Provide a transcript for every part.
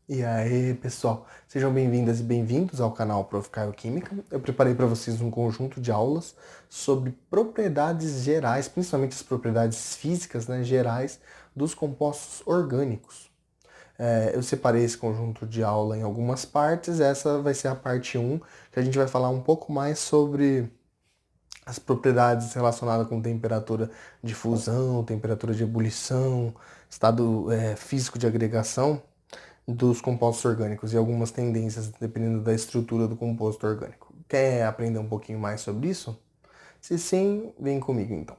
E aí, pessoal, sejam bem-vindas e bem-vindos ao canal Prof. Caio Química. Eu preparei para vocês um conjunto de aulas sobre propriedades gerais, principalmente as propriedades físicas, né, gerais dos compostos orgânicos. Eu separei esse conjunto de aula em algumas partes. Essa vai ser a parte um, que a gente vai falar um pouco mais sobre as propriedades relacionadas com temperatura de fusão, temperatura de ebulição, estado físico de agregação dos compostos orgânicos e algumas tendências dependendo da estrutura do composto orgânico. Quer aprender um pouquinho mais sobre isso? Se sim, vem comigo então.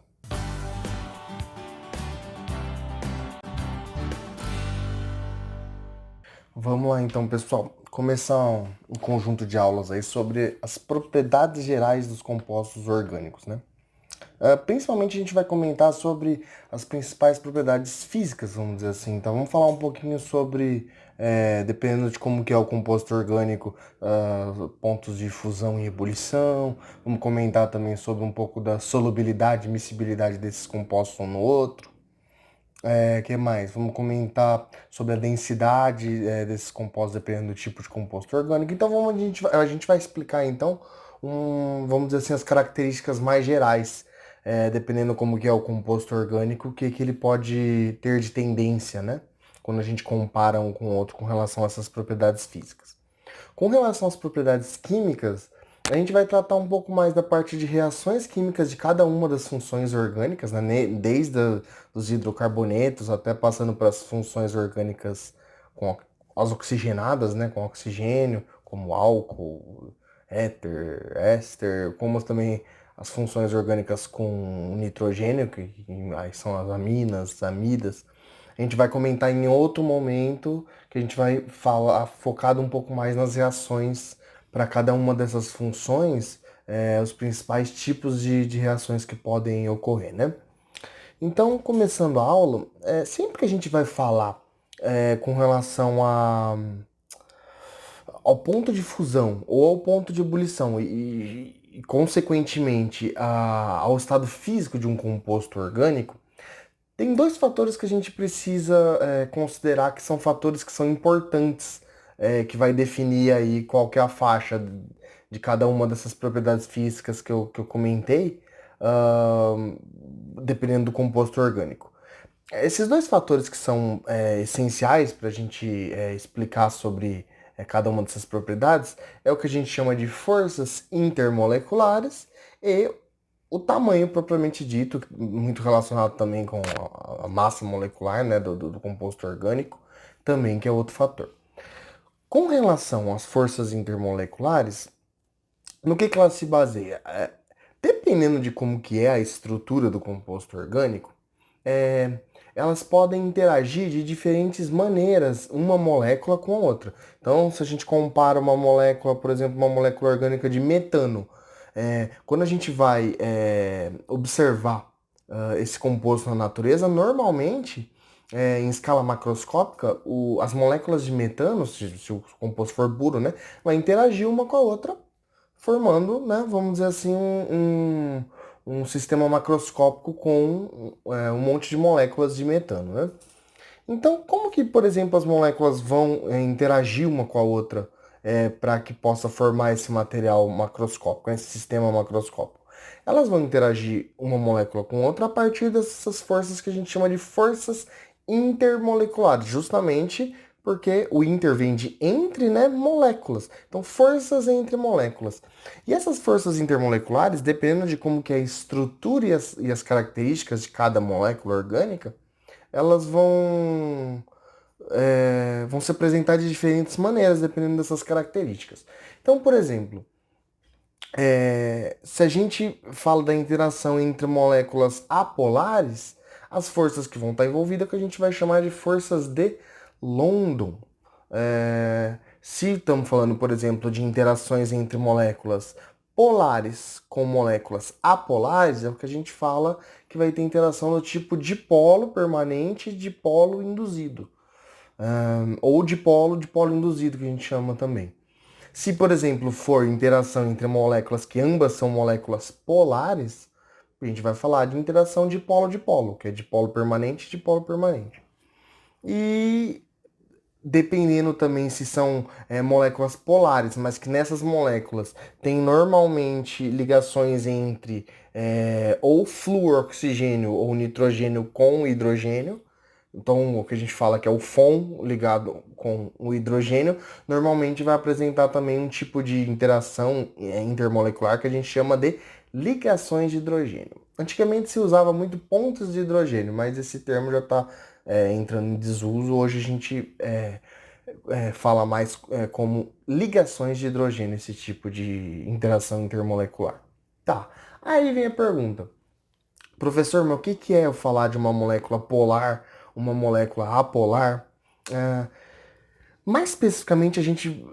Vamos lá então, pessoal. Começar um conjunto de aulas aí sobre as propriedades gerais dos compostos orgânicos, né? Principalmente a gente vai comentar sobre as principais propriedades físicas, vamos dizer assim. Então vamos falar um pouquinho sobre, dependendo de como que é o composto orgânico, pontos de fusão e ebulição. Vamos comentar também sobre um pouco da solubilidade e miscibilidade desses compostos um no outro. Que mais? Vamos comentar sobre a densidade, desses compostos dependendo do tipo de composto orgânico. Então a gente vai explicar então, vamos dizer assim, as características mais gerais, dependendo como que é o composto orgânico, o que que ele pode ter de tendência, né? Quando a gente compara um com o outro com relação a essas propriedades físicas. Com relação às propriedades químicas, a gente vai tratar um pouco mais da parte de reações químicas de cada uma das funções orgânicas, né? Desde os hidrocarbonetos até passando para as funções orgânicas com as oxigenadas, né? Com oxigênio, como álcool, éter, éster, como também as funções orgânicas com nitrogênio, que aí são as aminas, amidas. A gente vai comentar em outro momento, que a gente vai falar focado um pouco mais nas reações para cada uma dessas funções, os principais tipos de reações que podem ocorrer, né? Então, começando a aula, sempre que a gente vai falar com relação ao ponto de fusão ou ao ponto de ebulição e consequentemente, ao estado físico de um composto orgânico, tem dois fatores que a gente precisa considerar que são fatores que são importantes, que vai definir aí qual que é a faixa de cada uma dessas propriedades físicas que eu comentei, ahn, dependendo do composto orgânico. Esses dois fatores que são essenciais para a gente explicar sobre cada uma dessas propriedades é o que a gente chama de forças intermoleculares e o tamanho propriamente dito, muito relacionado também com a massa molecular, né, do composto orgânico, também que é outro fator. Com relação às forças intermoleculares, no que elas se baseiam? Dependendo de como que é a estrutura do composto orgânico, é, elas podem interagir de diferentes maneiras, uma molécula com a outra. Então, se a gente compara uma molécula, por exemplo, uma molécula orgânica de metano, quando a gente vai observar esse composto na natureza, normalmente, em escala macroscópica, as moléculas de metano, se o composto for puro, né, vai interagir uma com a outra formando, né, vamos dizer assim, um sistema macroscópico com um monte de moléculas de metano, né? Então, como que, por exemplo, as moléculas vão interagir uma com a outra para que possa formar esse material macroscópico, esse sistema macroscópico? Elas vão interagir uma molécula com outra a partir dessas forças que a gente chama de forças intermoleculares, justamente porque o inter vem de entre, né, moléculas. Então, forças entre moléculas. E essas forças intermoleculares, dependendo de como que é a estrutura e as características de cada molécula orgânica, elas vão se apresentar de diferentes maneiras, dependendo dessas características. Então, por exemplo, se a gente fala da interação entre moléculas apolares, as forças que vão estar envolvidas que a gente vai chamar de forças de London. Se estamos falando, por exemplo, de interações entre moléculas polares com moléculas apolares, é o que a gente fala que vai ter interação do tipo dipolo permanente e dipolo induzido. Ou dipolo induzido, que a gente chama também. Se, por exemplo, for interação entre moléculas que ambas são moléculas polares, a gente vai falar de interação dipolo-dipolo, que é dipolo permanente e dipolo permanente. E dependendo também se são moléculas polares, mas que nessas moléculas tem normalmente ligações entre ou fluoroxigênio ou nitrogênio com hidrogênio. Então, o que a gente fala que é o FON ligado com o hidrogênio, normalmente vai apresentar também um tipo de interação intermolecular que a gente chama de ligações de hidrogênio. Antigamente se usava muito pontos de hidrogênio, mas esse termo já está entrando em desuso. Hoje a gente fala mais como ligações de hidrogênio, esse tipo de interação intermolecular. Tá, aí vem a pergunta. Professor, mas o que que é eu falar de uma molécula polar, uma molécula apolar? É, Mais especificamente, a gente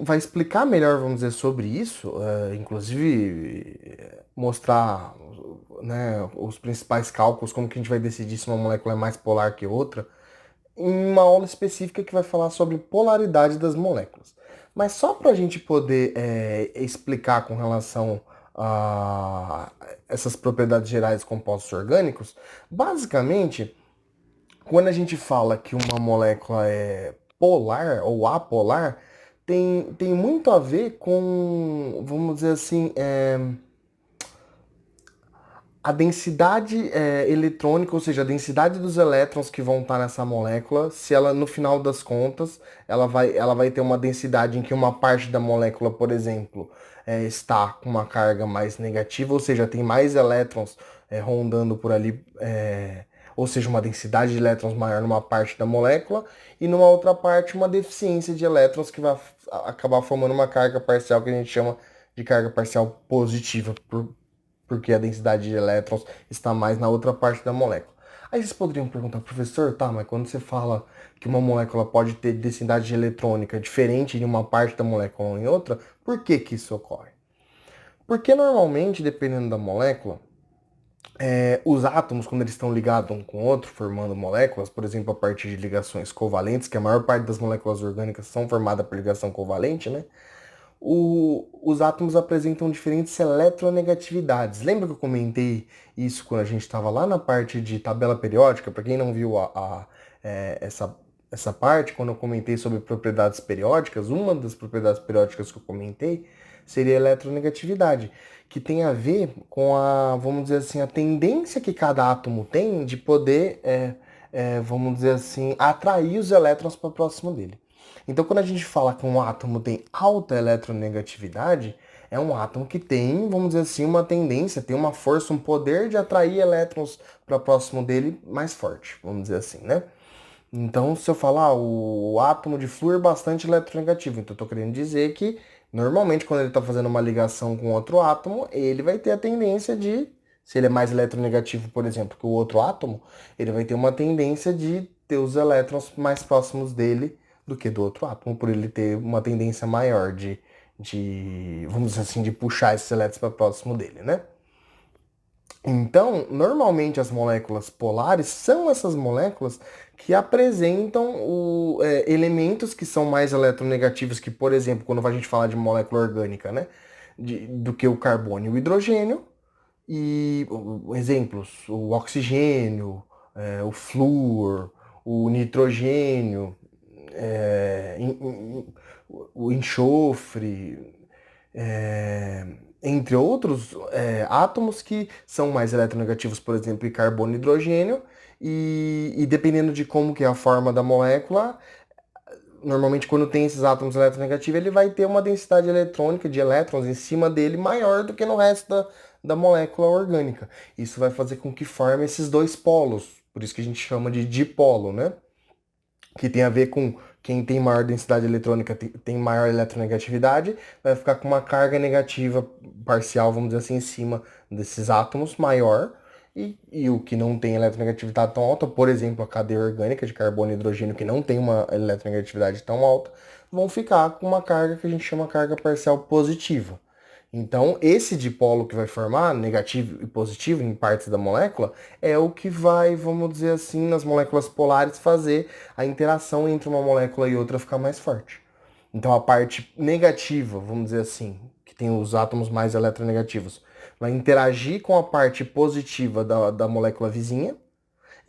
vai explicar melhor, vamos dizer, sobre isso, inclusive mostrar, né, os principais cálculos, como que a gente vai decidir se uma molécula é mais polar que outra, em uma aula específica que vai falar sobre polaridade das moléculas. Mas só para a gente poder explicar com relação a essas propriedades gerais de compostos orgânicos, basicamente, quando a gente fala que uma molécula é polar ou apolar, tem muito a ver com, vamos dizer assim, a densidade eletrônica, ou seja, a densidade dos elétrons que vão estar nessa molécula, se ela, no final das contas, ela vai ter uma densidade em que uma parte da molécula, por exemplo, está com uma carga mais negativa, ou seja, tem mais elétrons rondando por ali, ou seja, uma densidade de elétrons maior numa parte da molécula, e numa outra parte uma deficiência de elétrons que vai acabar formando uma carga parcial que a gente chama de carga parcial positiva, porque a densidade de elétrons está mais na outra parte da molécula. Aí vocês poderiam perguntar, professor, tá, mas quando você fala que uma molécula pode ter densidade eletrônica diferente em uma parte da molécula ou em outra, por que que isso ocorre? Porque normalmente, dependendo da molécula, os átomos, quando eles estão ligados um com o outro, formando moléculas, por exemplo, a partir de ligações covalentes, que a maior parte das moléculas orgânicas são formadas por ligação covalente, né? Os átomos apresentam diferentes eletronegatividades. Lembra que eu comentei isso quando a gente estava lá na parte de tabela periódica? Para quem não viu essa parte, quando eu comentei sobre propriedades periódicas, uma das propriedades periódicas que eu comentei seria a eletronegatividade, que tem a ver com vamos dizer assim, a tendência que cada átomo tem de poder, vamos dizer assim, atrair os elétrons para próximo dele. Então, quando a gente fala que um átomo tem alta eletronegatividade, é um átomo que tem, vamos dizer assim, uma tendência, tem uma força, um poder de atrair elétrons para próximo dele mais forte, vamos dizer assim, né? Então, se eu falar o átomo de flúor é bastante eletronegativo, então eu estou querendo dizer que, normalmente, quando ele está fazendo uma ligação com outro átomo, ele vai ter a tendência de, se ele é mais eletronegativo, por exemplo, que o outro átomo, ele vai ter uma tendência de ter os elétrons mais próximos dele do que do outro átomo, por ele ter uma tendência maior vamos dizer assim, de puxar esses elétrons para próximo dele, né? Então, normalmente as moléculas polares são essas moléculas que apresentam elementos que são mais eletronegativos que, por exemplo, quando a gente fala de molécula orgânica, né? Do que o carbono e o hidrogênio. E exemplos, o oxigênio, o flúor, o nitrogênio, o enxofre, é, entre outros átomos que são mais eletronegativos, por exemplo, em carbono e hidrogênio, e dependendo de como que é a forma da molécula, normalmente quando tem esses átomos eletronegativos, ele vai ter uma densidade eletrônica de elétrons em cima dele maior do que no resto da molécula orgânica. Isso vai fazer com que forme esses dois polos, por isso que a gente chama de dipolo, né? Que tem a ver com quem tem maior densidade eletrônica tem maior eletronegatividade, vai ficar com uma carga negativa parcial, vamos dizer assim, em cima desses átomos maior, e o que não tem eletronegatividade tão alta, por exemplo, a cadeia orgânica de carbono e hidrogênio, que não tem uma eletronegatividade tão alta, vão ficar com uma carga que a gente chama carga parcial positiva. Então, esse dipolo que vai formar, negativo e positivo em partes da molécula, é o que vai, vamos dizer assim, nas moléculas polares fazer a interação entre uma molécula e outra ficar mais forte. Então, a parte negativa, vamos dizer assim, que tem os átomos mais eletronegativos, vai interagir com a parte positiva da molécula vizinha,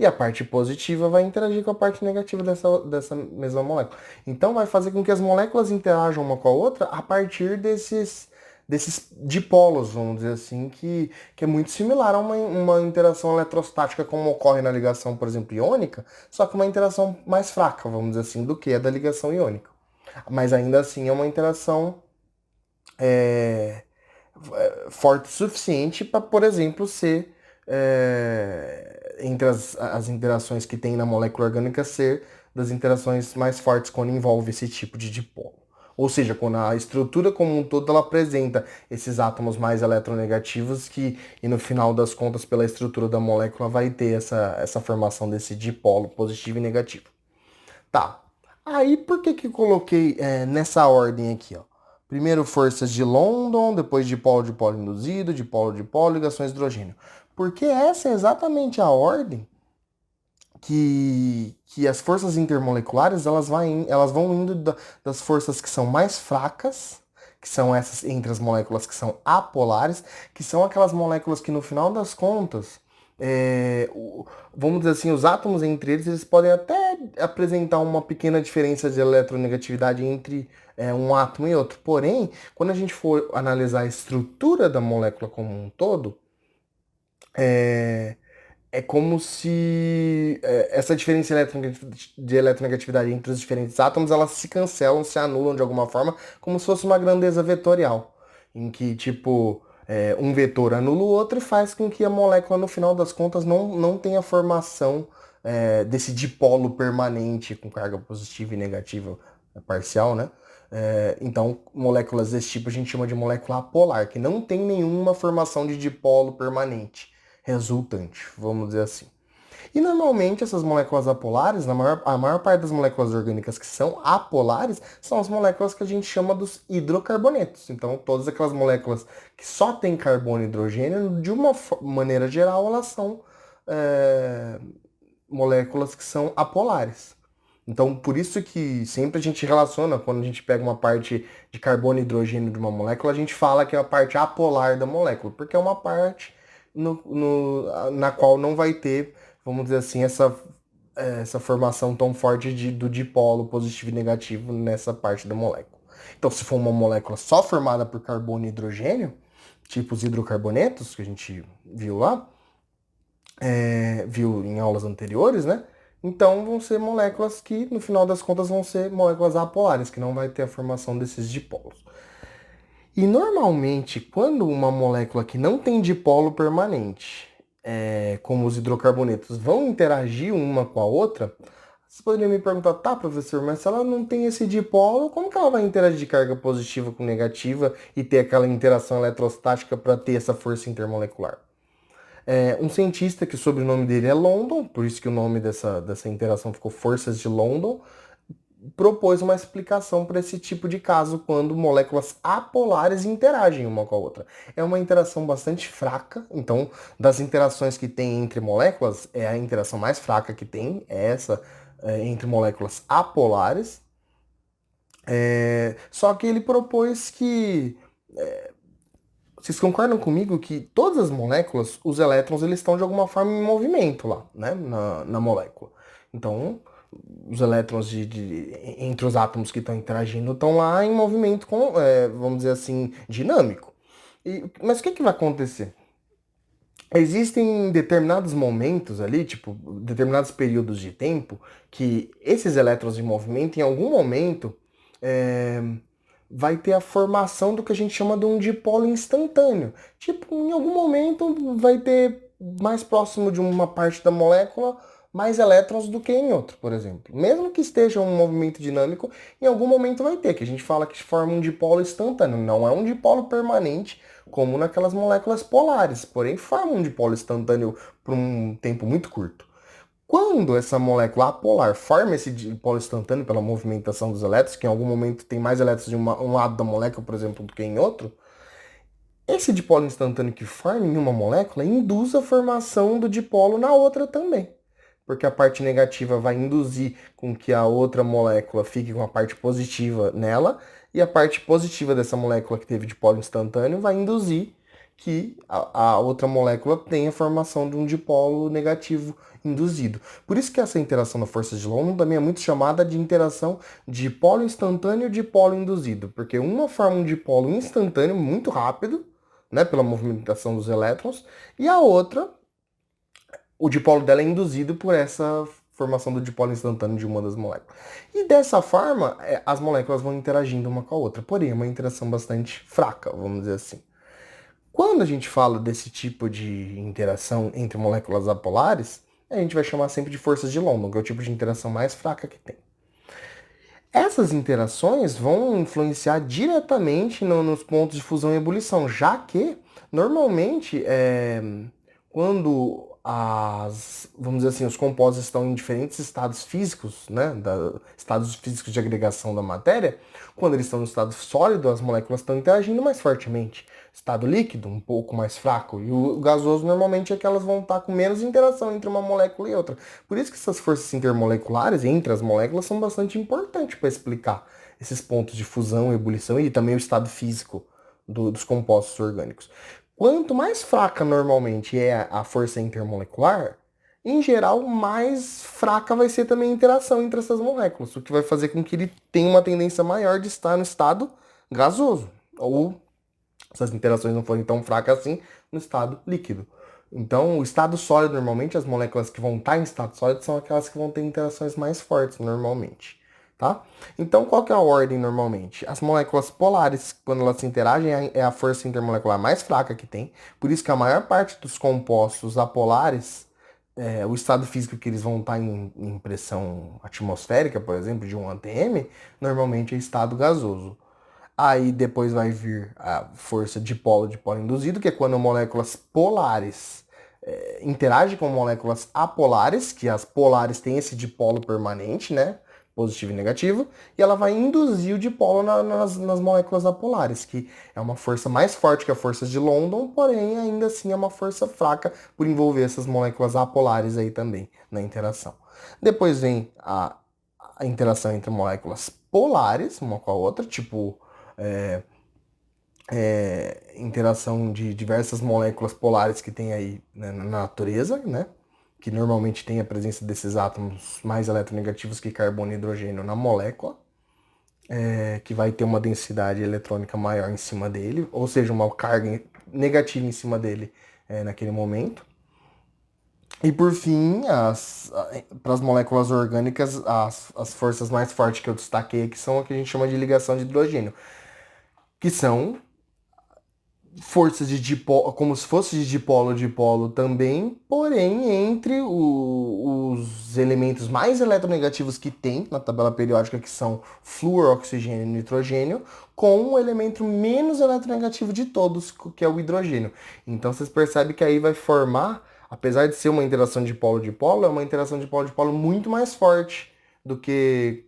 e a parte positiva vai interagir com a parte negativa dessa mesma molécula. Então vai fazer com que as moléculas interajam uma com a outra a partir desses dipolos, vamos dizer assim, que é muito similar a uma interação eletrostática como ocorre na ligação, por exemplo, iônica, só que uma interação mais fraca, vamos dizer assim, do que a da ligação iônica. Mas ainda assim é uma interação é, forte o suficiente para, por exemplo, ser entre as interações que tem na molécula orgânica ser das interações mais fortes quando envolve esse tipo de dipolo. Ou seja, quando a estrutura como um todo ela apresenta esses átomos mais eletronegativos e no final das contas, pela estrutura da molécula, vai ter essa formação desse dipolo positivo e negativo. Tá. Aí por que eu coloquei nessa ordem aqui, ó? Primeiro forças de London, depois de polo induzido, de polo, ligações de hidrogênio. Porque essa é exatamente a ordem que as forças intermoleculares elas vão indo das forças que são mais fracas, que são essas entre as moléculas que são apolares, que são aquelas moléculas que no final das contas, vamos dizer assim, os átomos entre eles podem até apresentar uma pequena diferença de eletronegatividade entre um átomo e outro. Porém, quando a gente for analisar a estrutura da molécula como um todo, é, é como se essa diferença de eletronegatividade entre os diferentes átomos, elas se cancelam, se anulam de alguma forma, como se fosse uma grandeza vetorial, em que, tipo, um vetor anula o outro e faz com que a molécula, no final das contas, não tenha formação desse dipolo permanente com carga positiva e negativa parcial, né? Então, moléculas desse tipo a gente chama de molécula apolar, que não tem nenhuma formação de dipolo permanente resultante, vamos dizer assim. E normalmente essas moléculas apolares, a maior parte das moléculas orgânicas que são apolares, são as moléculas que a gente chama dos hidrocarbonetos. Então, todas aquelas moléculas que só têm carbono e hidrogênio, de uma maneira geral, elas são moléculas que são apolares. Então, por isso que sempre a gente relaciona, quando a gente pega uma parte de carbono e hidrogênio de uma molécula, a gente fala que é a parte apolar da molécula, porque é uma parte na qual não vai ter, vamos dizer assim, essa formação tão forte do dipolo positivo e negativo nessa parte da molécula. Então, se for uma molécula só formada por carbono e hidrogênio, tipo os hidrocarbonetos que a gente viu lá, viu em aulas anteriores, né? Então vão ser moléculas que, no final das contas, vão ser moléculas apolares, que não vai ter a formação desses dipolos. E normalmente, quando uma molécula que não tem dipolo permanente, como os hidrocarbonetos, vão interagir uma com a outra, você poderia me perguntar, tá, professor, mas se ela não tem esse dipolo, como que ela vai interagir de carga positiva com negativa e ter aquela interação eletrostática para ter essa força intermolecular? Um cientista que o sobrenome dele é London, por isso que o nome dessa interação ficou Forças de London, propôs uma explicação para esse tipo de caso quando moléculas apolares interagem uma com a outra. É uma interação bastante fraca, então das interações que tem entre moléculas, é a interação mais fraca que tem, é essa entre moléculas apolares. Só que ele propôs que vocês concordam comigo que todas as moléculas, os elétrons, eles estão de alguma forma em movimento lá, né, na molécula. Então, os elétrons entre os átomos que estão interagindo estão lá em movimento vamos dizer assim, dinâmico. Mas o que vai acontecer? Existem determinados momentos ali, tipo, determinados períodos de tempo, que esses elétrons em movimento, em algum momento, é, vai ter a formação do que a gente chama de um dipolo instantâneo. Tipo, em algum momento vai ter mais próximo de uma parte da molécula mais elétrons do que em outro, por exemplo. Mesmo que esteja um movimento dinâmico, em algum momento vai ter, que a gente fala que forma um dipolo instantâneo. Não é um dipolo permanente, como naquelas moléculas polares, porém forma um dipolo instantâneo por um tempo muito curto. Quando essa molécula apolar forma esse dipolo instantâneo pela movimentação dos elétrons, que em algum momento tem mais elétrons de um lado da molécula, por exemplo, do que em outro, esse dipolo instantâneo que forma em uma molécula induz a formação do dipolo na outra também. Porque a parte negativa vai induzir com que a outra molécula fique com a parte positiva nela, e a parte positiva dessa molécula que teve dipolo instantâneo vai induzir que a outra molécula tem a formação de um dipolo negativo induzido. Por isso que essa interação da força de London também é muito chamada de interação de dipolo instantâneo e dipolo induzido, porque uma forma um dipolo instantâneo muito rápido, né, pela movimentação dos elétrons, e a outra, o dipolo dela é induzido por essa formação do dipolo instantâneo de uma das moléculas. E dessa forma, as moléculas vão interagindo uma com a outra, porém é uma interação bastante fraca, vamos dizer assim. Quando a gente fala desse tipo de interação entre moléculas apolares, a gente vai chamar sempre de forças de London, que é o tipo de interação mais fraca que tem. Essas interações vão influenciar diretamente nos pontos de fusão e ebulição, já que, normalmente, quando vamos dizer assim, os compostos estão em diferentes estados físicos, né, estados físicos de agregação da matéria, quando eles estão no estado sólido, as moléculas estão interagindo mais fortemente. Estado líquido, um pouco mais fraco, e o gasoso normalmente é que elas vão estar com menos interação entre uma molécula e outra. Por isso que essas forças intermoleculares entre as moléculas são bastante importantes para explicar esses pontos de fusão, ebulição e também o estado físico dos compostos orgânicos. Quanto mais fraca normalmente é a força intermolecular, em geral, mais fraca vai ser também a interação entre essas moléculas, o que vai fazer com que ele tenha uma tendência maior de estar no estado gasoso, ou se as interações não forem tão fracas assim, no estado líquido. Então, o estado sólido, normalmente, as moléculas que vão estar em estado sólido são aquelas que vão ter interações mais fortes, normalmente. Tá? Então, qual que é a ordem normalmente? As moléculas polares, quando elas se interagem, é a força intermolecular mais fraca que tem. Por isso que a maior parte dos compostos apolares, o estado físico que eles vão estar em pressão atmosférica, por exemplo, de 1 atm, normalmente é estado gasoso. Aí depois vai vir a força de polo induzido, que é quando moléculas polares interagem com moléculas apolares, que as polares têm esse dipolo permanente, né? Positivo e negativo, e ela vai induzir o dipolo nas moléculas apolares, que é uma força mais forte que a força de London, porém ainda assim é uma força fraca por envolver essas moléculas apolares aí também na interação. Depois vem a interação entre moléculas polares, uma com a outra, tipo interação de diversas moléculas polares que tem aí, né, na natureza, né? Que normalmente tem a presença desses átomos mais eletronegativos que carbono e hidrogênio na molécula, que vai ter uma densidade eletrônica maior em cima dele, ou seja, uma carga negativa em cima dele naquele momento. E por fim, para as moléculas orgânicas, as forças mais fortes que eu destaquei aqui são o que a gente chama de ligação de hidrogênio, que são forças de dipolo, como se fosse de dipolo também, porém entre os elementos mais eletronegativos que tem na tabela periódica, que são flúor, oxigênio e nitrogênio, com o elemento menos eletronegativo de todos, que é o hidrogênio. Então vocês percebem que aí vai formar, apesar de ser uma interação de dipolo, é uma interação de dipolo muito mais forte do que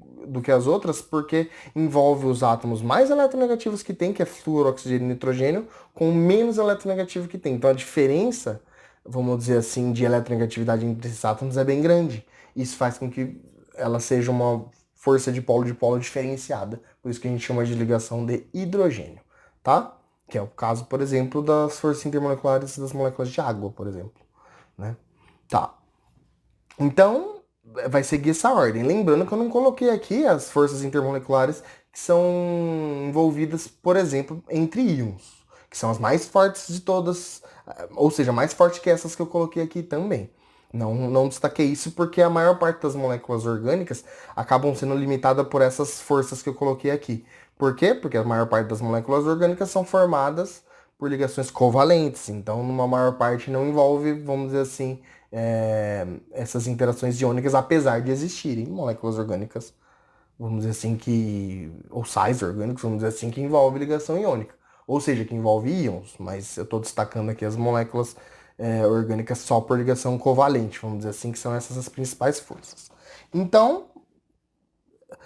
as outras, porque envolve os átomos mais eletronegativos que tem, que é flúor, oxigênio e nitrogênio, com o menos eletronegativo que tem. Então a diferença, vamos dizer assim, de eletronegatividade entre esses átomos é bem grande. Isso faz com que ela seja uma força de polo diferenciada. Por isso que a gente chama de ligação de hidrogênio, tá? Que é o caso, por exemplo, das forças intermoleculares das moléculas de água, por exemplo, né? Tá. Então, vai seguir essa ordem. Lembrando que eu não coloquei aqui as forças intermoleculares que são envolvidas, por exemplo, entre íons, que são as mais fortes de todas, ou seja, mais fortes que essas que eu coloquei aqui também. Não destaquei isso porque a maior parte das moléculas orgânicas acabam sendo limitadas por essas forças que eu coloquei aqui. Por quê? Porque a maior parte das moléculas orgânicas são formadas por ligações covalentes, então numa maior parte não envolve, vamos dizer assim, essas interações iônicas, apesar de existirem moléculas orgânicas, vamos dizer assim, ou sais orgânicos, vamos dizer assim, que envolve ligação iônica. Ou seja, que envolve íons, mas eu estou destacando aqui as moléculas orgânicas só por ligação covalente, vamos dizer assim, que são essas as principais forças. Então,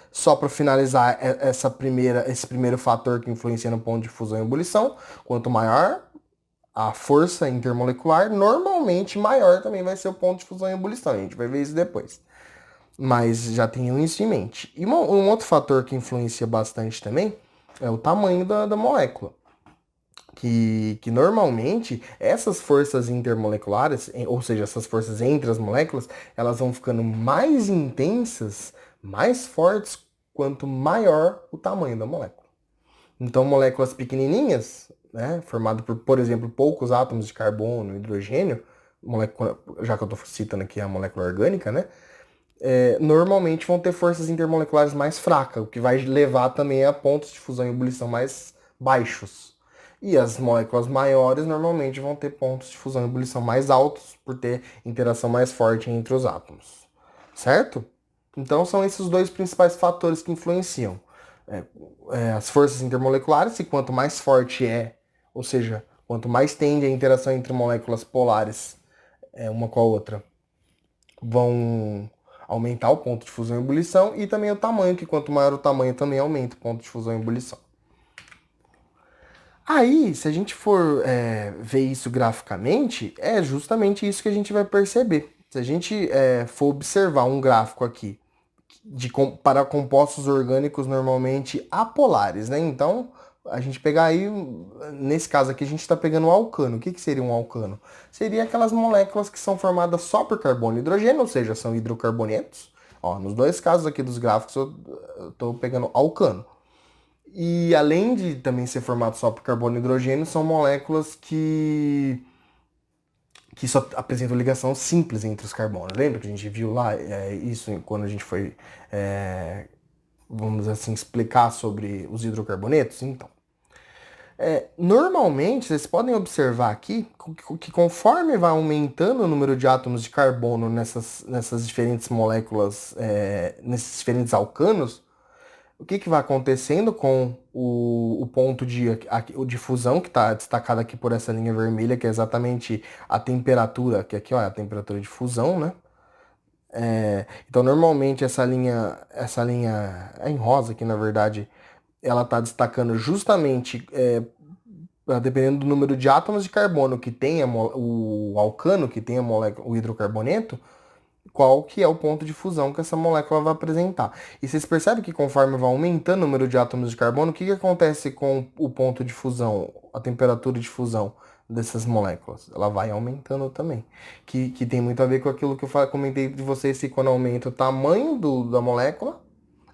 só para finalizar esse primeiro fator que influencia no ponto de fusão e ebulição, quanto maior a força intermolecular, normalmente maior também vai ser o ponto de fusão e ebulição. A gente vai ver isso depois. Mas já tenham isso em mente. E um outro fator que influencia bastante também é o tamanho da molécula. que normalmente essas forças intermoleculares, ou seja, essas forças entre as moléculas, elas vão ficando mais intensas, mais fortes, quanto maior o tamanho da molécula. Então, moléculas pequenininhas, né, formado por exemplo, poucos átomos de carbono, hidrogênio, molécula, já que eu estou citando aqui a molécula orgânica, né, normalmente vão ter forças intermoleculares mais fracas, o que vai levar também a pontos de fusão e ebulição mais baixos. E as moléculas maiores normalmente vão ter pontos de fusão e ebulição mais altos, por ter interação mais forte entre os átomos. Certo? Então são esses os dois principais fatores que influenciam. As forças intermoleculares, e quanto mais forte ou seja, quanto mais tende a interação entre moléculas polares uma com a outra, vão aumentar o ponto de fusão e ebulição, e também o tamanho, que quanto maior o tamanho também aumenta o ponto de fusão e ebulição. Aí, se a gente for ver isso graficamente, é justamente isso que a gente vai perceber. Se a gente for observar um gráfico aqui para compostos orgânicos normalmente apolares, né? Então, a gente pegar aí, nesse caso aqui, a gente está pegando o alcano. O que seria um alcano? Seria aquelas moléculas que são formadas só por carbono e hidrogênio, ou seja, são hidrocarbonetos. Ó, nos dois casos aqui dos gráficos, eu estou pegando alcano. E além de também ser formado só por carbono e hidrogênio, são moléculas que só apresentam ligação simples entre os carbonos. Lembra que a gente viu lá isso quando a gente foi, vamos assim, explicar sobre os hidrocarbonetos? Então, normalmente, vocês podem observar aqui que conforme vai aumentando o número de átomos de carbono nessas diferentes moléculas, nesses diferentes alcanos, o que vai acontecendo com o ponto de fusão, que está destacado aqui por essa linha vermelha, que é exatamente a temperatura, que aqui ó, é a temperatura de fusão, né? Então, normalmente, essa linha em rosa aqui, na verdade, ela está destacando justamente, dependendo do número de átomos de carbono que tem o alcano, que tem a molécula, o hidrocarboneto, qual que é o ponto de fusão que essa molécula vai apresentar. E vocês percebem que conforme vai aumentando o número de átomos de carbono, o que acontece com o ponto de fusão, a temperatura de fusão dessas moléculas? Ela vai aumentando também. Que tem muito a ver com aquilo que eu comentei de vocês, que quando aumenta o tamanho da molécula,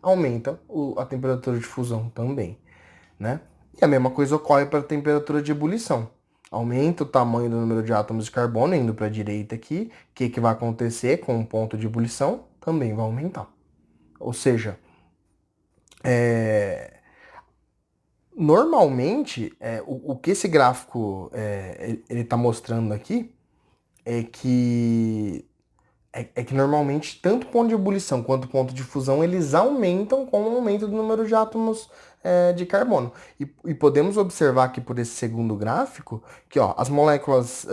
aumenta a temperatura de fusão também, né? E a mesma coisa ocorre para a temperatura de ebulição. Aumenta o tamanho do número de átomos de carbono, indo para a direita aqui. O que vai acontecer com o ponto de ebulição? Também vai aumentar. Ou seja, normalmente, o que esse gráfico ele está mostrando aqui é que normalmente tanto o ponto de ebulição quanto o ponto de fusão eles aumentam com o aumento do número de átomos de carbono. E podemos observar aqui por esse segundo gráfico que ó, as moléculas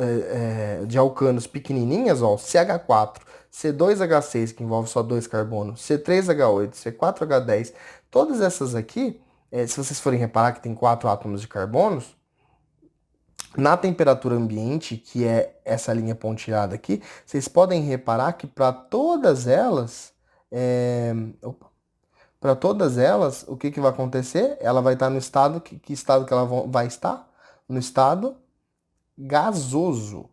de alcanos pequenininhas, ó, CH4, C2H6, que envolve só 2 carbonos, C3H8, C4H10, todas essas aqui, se vocês forem reparar que tem 4 átomos de carbonos, na temperatura ambiente, que é essa linha pontilhada aqui, vocês podem reparar que para todas elas, o que vai acontecer? Ela vai estar no estado, que estado que ela vai estar? No estado gasoso.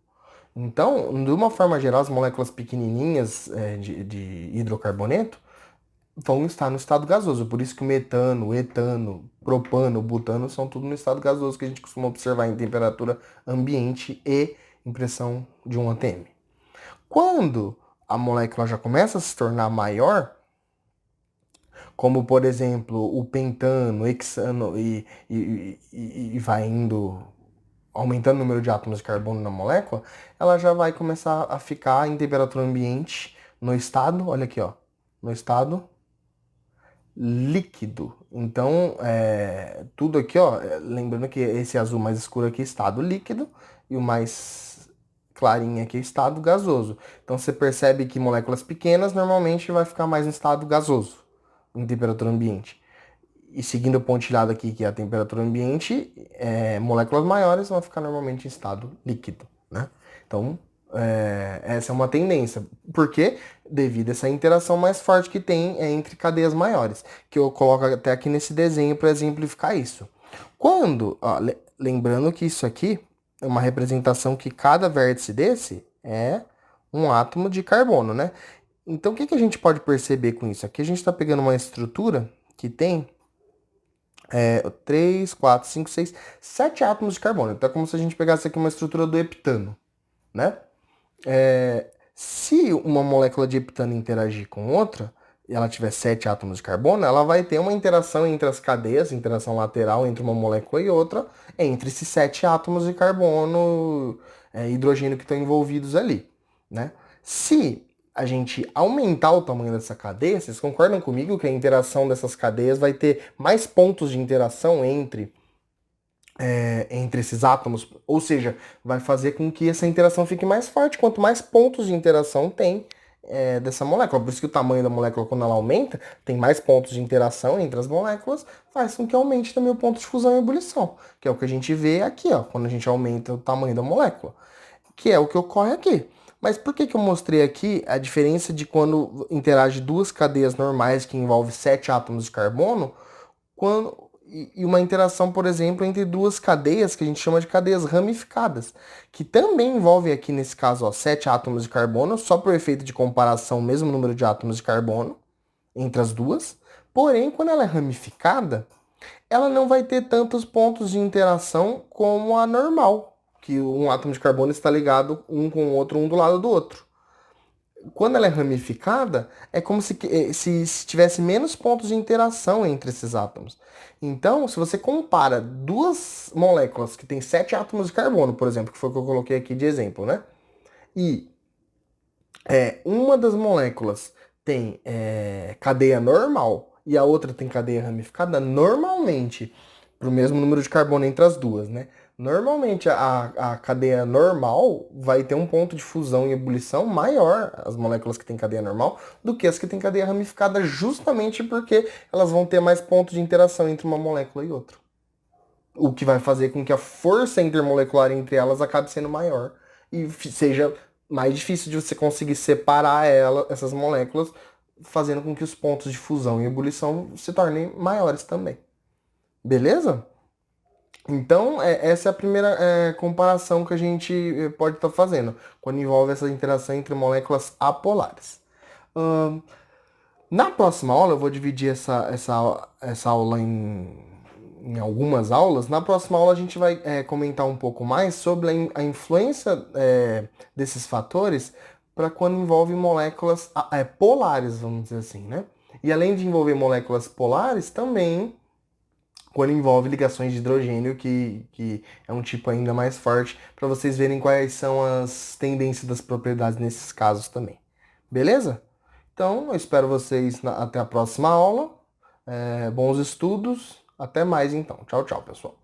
Então, de uma forma geral, as moléculas pequenininhas de hidrocarboneto vão estar no estado gasoso. Por isso que o metano, o etano, propano, butano são tudo no estado gasoso, que a gente costuma observar em temperatura ambiente e em pressão de 1 atm. Quando a molécula já começa a se tornar maior, como por exemplo o pentano, o hexano e vai indo aumentando o número de átomos de carbono na molécula, ela já vai começar a ficar em temperatura ambiente no estado, olha aqui ó, no estado líquido. Então, tudo aqui, ó, lembrando que esse azul mais escuro aqui é estado líquido e o mais clarinho aqui é estado gasoso. Então, você percebe que moléculas pequenas normalmente vai ficar mais em estado gasoso, em temperatura ambiente. E seguindo o pontilhado aqui, que é a temperatura ambiente, moléculas maiores vão ficar normalmente em estado líquido, né? Então, essa é uma tendência. Por quê? Devido a essa interação mais forte que tem entre cadeias maiores, que eu coloco até aqui nesse desenho para exemplificar isso. Quando, ó, lembrando que isso aqui é uma representação que cada vértice desse é um átomo de carbono, né? Então, o que a gente pode perceber com isso? Aqui a gente está pegando uma estrutura que tem 3, 4, 5, 6, 7 átomos de carbono. Então, é como se a gente pegasse aqui uma estrutura do heptano, né? Se uma molécula de heptano interagir com outra, e ela tiver 7 átomos de carbono, ela vai ter uma interação entre as cadeias, interação lateral entre uma molécula e outra, entre esses 7 átomos de carbono, hidrogênio que estão envolvidos ali, né? Se a gente aumentar o tamanho dessa cadeia, vocês concordam comigo que a interação dessas cadeias vai ter mais pontos de interação entre esses átomos? Ou seja, vai fazer com que essa interação fique mais forte. Quanto mais pontos de interação tem dessa molécula. Por isso que o tamanho da molécula, quando ela aumenta, tem mais pontos de interação entre as moléculas, faz com que aumente também o ponto de fusão e ebulição, que é o que a gente vê aqui, ó, quando a gente aumenta o tamanho da molécula, que é o que ocorre aqui. Mas por que eu mostrei aqui a diferença de quando interage duas cadeias normais que envolvem 7 átomos de carbono, e uma interação, por exemplo, entre duas cadeias que a gente chama de cadeias ramificadas, que também envolvem aqui nesse caso, ó, 7 átomos de carbono, só por efeito de comparação, o mesmo número de átomos de carbono entre as duas. Porém, quando ela é ramificada, ela não vai ter tantos pontos de interação como a normal, que um átomo de carbono está ligado um com o outro, um do lado do outro. Quando ela é ramificada, é como se tivesse menos pontos de interação entre esses átomos. Então, se você compara duas moléculas que têm 7 átomos de carbono, por exemplo, que foi o que eu coloquei aqui de exemplo, né? E uma das moléculas tem cadeia normal e a outra tem cadeia ramificada, normalmente, para o mesmo número de carbono entre as duas, né? Normalmente a cadeia normal vai ter um ponto de fusão e ebulição maior, as moléculas que têm cadeia normal, do que as que têm cadeia ramificada, justamente porque elas vão ter mais pontos de interação entre uma molécula e outra. O que vai fazer com que a força intermolecular entre elas acabe sendo maior e seja mais difícil de você conseguir separar essas moléculas, fazendo com que os pontos de fusão e ebulição se tornem maiores também. Beleza? Então, essa é a primeira comparação que a gente pode estar fazendo, quando envolve essa interação entre moléculas apolares. Na próxima aula, eu vou dividir essa aula em algumas aulas. Na próxima aula, a gente vai comentar um pouco mais sobre a influência desses fatores para quando envolve moléculas polares, vamos dizer assim, né? E além de envolver moléculas polares, também quando envolve ligações de hidrogênio, que é um tipo ainda mais forte, para vocês verem quais são as tendências das propriedades nesses casos também. Beleza? Então, eu espero vocês até a próxima aula. Bons estudos. Até mais então. Tchau, tchau, pessoal.